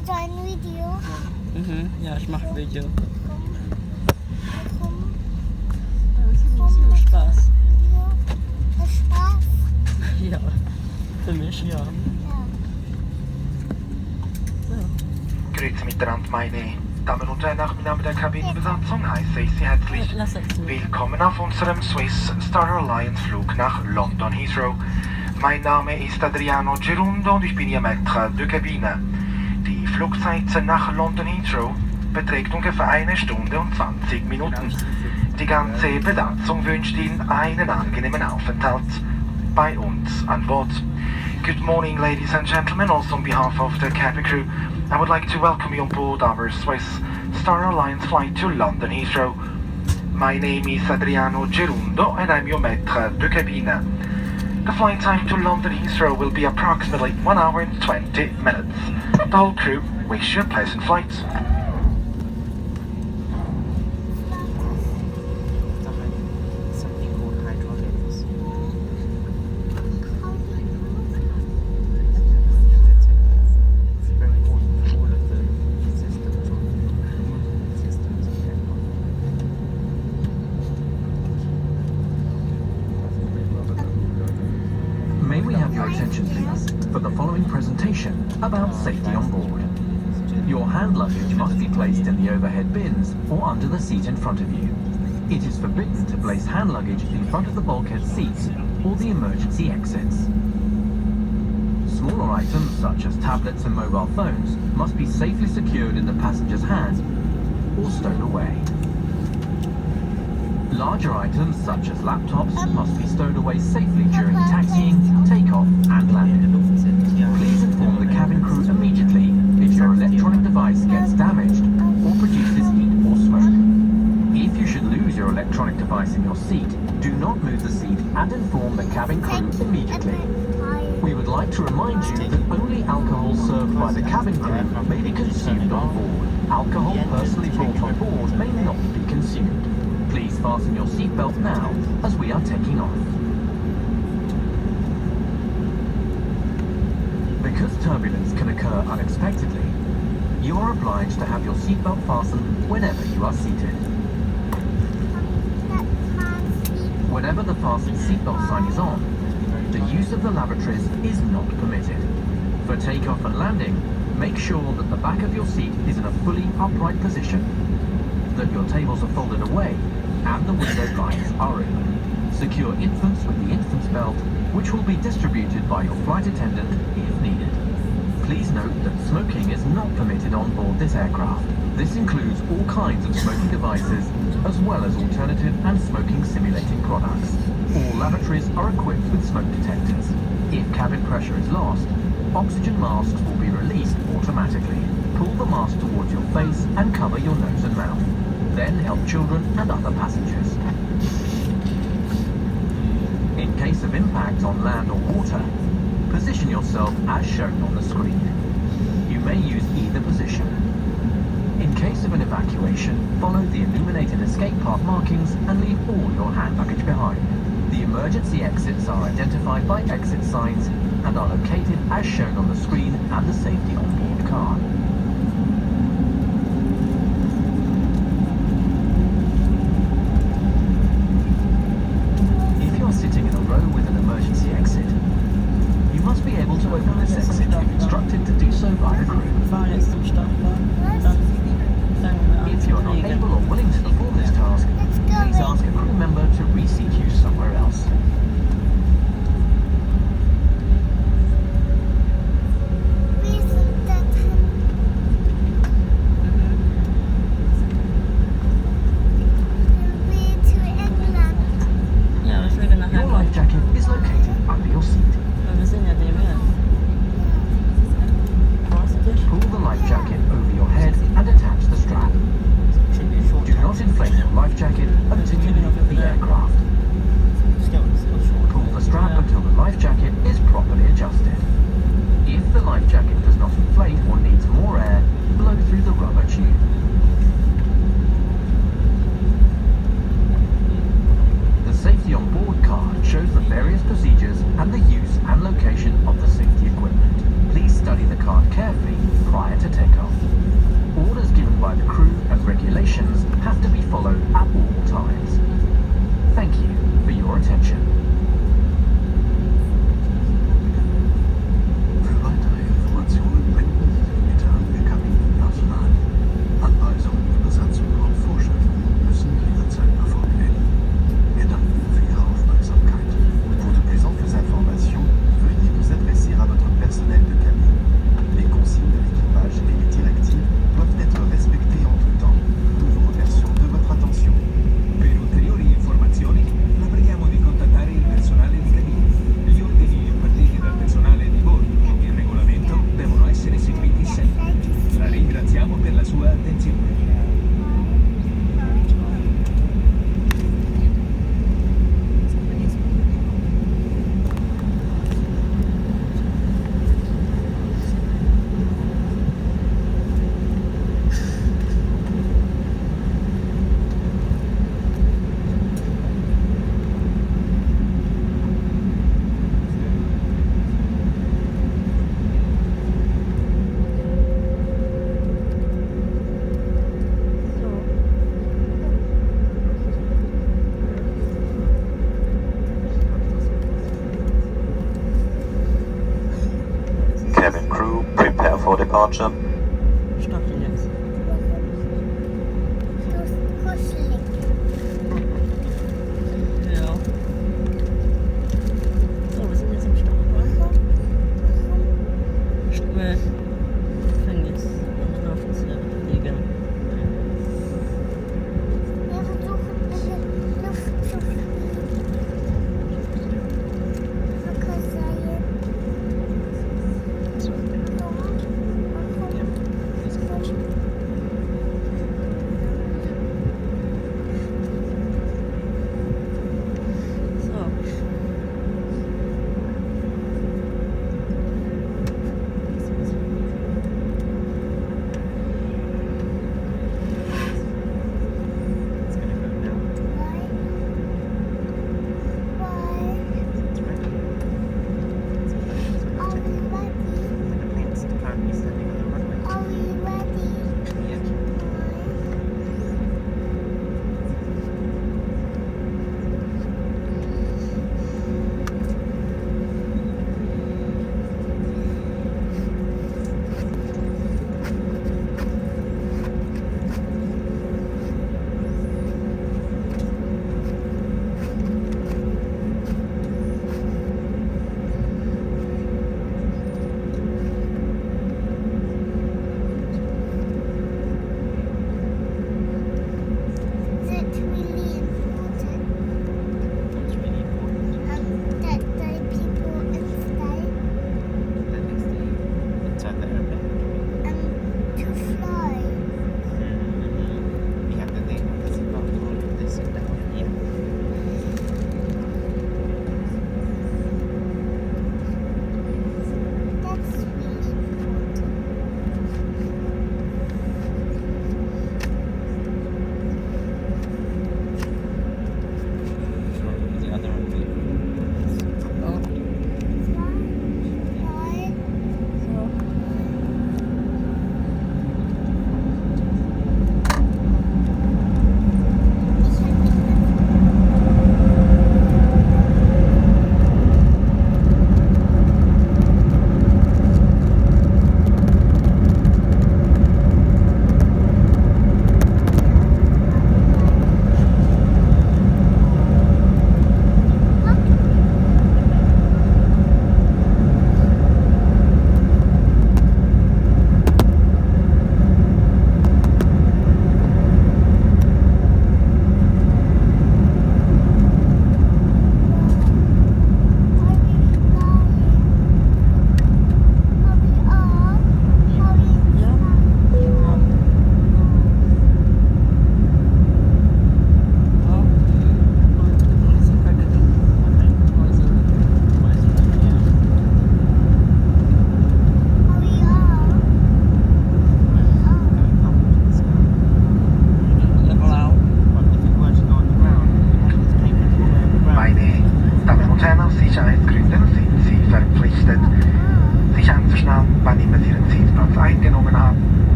join video. Ja, ich mache Video. Komm. So Spaß. Ja. Das Spaß. Ja, für mich ja. Ja. Grüezi miteinander, meine Damen und Herren. Nach Namen der Kabinenbesatzung heiße ich Sie herzlich willkommen auf unserem Swiss Star Alliance Flug nach London Heathrow. Mein Name ist Adriano Gerundo und ich bin Ihr Maître de Cabine. Die Flugzeit nach London Heathrow beträgt ungefähr 1 Stunde und 20 Minuten. Die ganze Besatzung wünscht Ihnen einen angenehmen Aufenthalt bei uns an Bord. Good morning, ladies and gentlemen. Also on behalf of the cabin crew, I would like to welcome you on board our Swiss Star Alliance flight to London Heathrow. My name is Adriano Gerundo and I'm your maître de cabine. The flight time to London Heathrow will be approximately 1 hour and 20 minutes. The whole crew wish you a pleasant flight. May we have your attention, please, for the following presentation about safety on board. Your hand luggage must be placed in the overhead bins or under the seat in front of you. It is forbidden to place hand luggage in front of the bulkhead seats or the emergency exits. Smaller items such as tablets and mobile phones must be safely secured in the passenger's hand or stowed away. Larger items such as laptops must be stowed away safely during taxiing, takeoff and landing. Please inform the cabin crew immediately if your electronic device gets damaged or produces heat or smoke. If you should lose your electronic device in your seat, do not move the seat and inform the cabin crew immediately. We would like to remind you that only alcohol served by the cabin crew may be consumed on board. Alcohol personally brought on board may not be consumed. Please fasten your seatbelt now as we are taking off. Because turbulence can occur unexpectedly, you are obliged to have your seatbelt fastened whenever you are seated. Whenever the fasten seatbelt sign is on, the use of the lavatories is not permitted. For takeoff and landing, make sure that the back of your seat is in a fully upright position, that your tables are folded away, and the window blinds are open. Secure infants with the infant's belt, which will be distributed by your flight attendant if needed. Please note that smoking is not permitted on board this aircraft. This includes all kinds of smoking devices, as well as alternative and smoking simulating products. All lavatories are equipped with smoke detectors. If cabin pressure is lost, oxygen masks will be released automatically. Pull the mask towards your face and cover your nose and mouth. Then help children and other passengers. In case of impact on land or water, position yourself as shown on the screen. You may use either position. In case of an evacuation, follow the illuminated escape path markings and leave all your hand luggage behind. The emergency exits are identified by exit signs and are located as shown on the screen and the safety on-board card. Sitting in a row with an emergency exit, you must be able to open this exit if instructed to do so by the crew. If you are not able or willing to perform this task, please ask a crew member to reseat you somewhere else. Your life jacket is located under your seat. Pull the life jacket over your head and attach the strap. Do not inflate your life jacket until you leave the aircraft. Pull the strap until the life jacket is properly adjusted. If the life jacket does not inflate or needs more air, blow through the rubber tube. The safety on board card shows the various procedures and the use and location of the safety equipment. Please study the card carefully prior to takeoff. regulations have to be followed at all times. Thank you for your attention. Für weitere Informationen wenden Sie sich bitte an Ihr Kabinenpersonal. Anweisungen über Besatzung und Vorschriften müssen jederzeit befolgt werden. Wir danken für Ihre Aufmerksamkeit. Pour de plus amples informations, veuillez vous adresser à votre personnel de cabine. Les consignes de l'équipage et les directives doivent être respectées en tout temps. Nous vous remercions de votre attention. Per ulteriori informazioni, la preghiamo di contattare il personale di cabina. Gli ordini impartiti dal personale di bordo e il regolamento devono essere seguiti sempre. La ringraziamo per la sua attenzione. Cabin crew, prepare for departure. Starten jetzt. Das ist kuschelig. Ja. So, wir sind jetzt im Startbahn. Wir fangen jetzt an Laufen zu fliegen. Wir versuchen in die Luft zu fliegen. Okay, sein. So.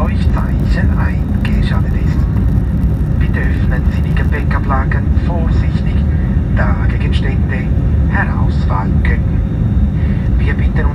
Leuchtzeichen eingeschaltet ist. Bitte öffnen Sie die Gepäckablagen vorsichtig, da Gegenstände herausfallen könnten. Wir bitten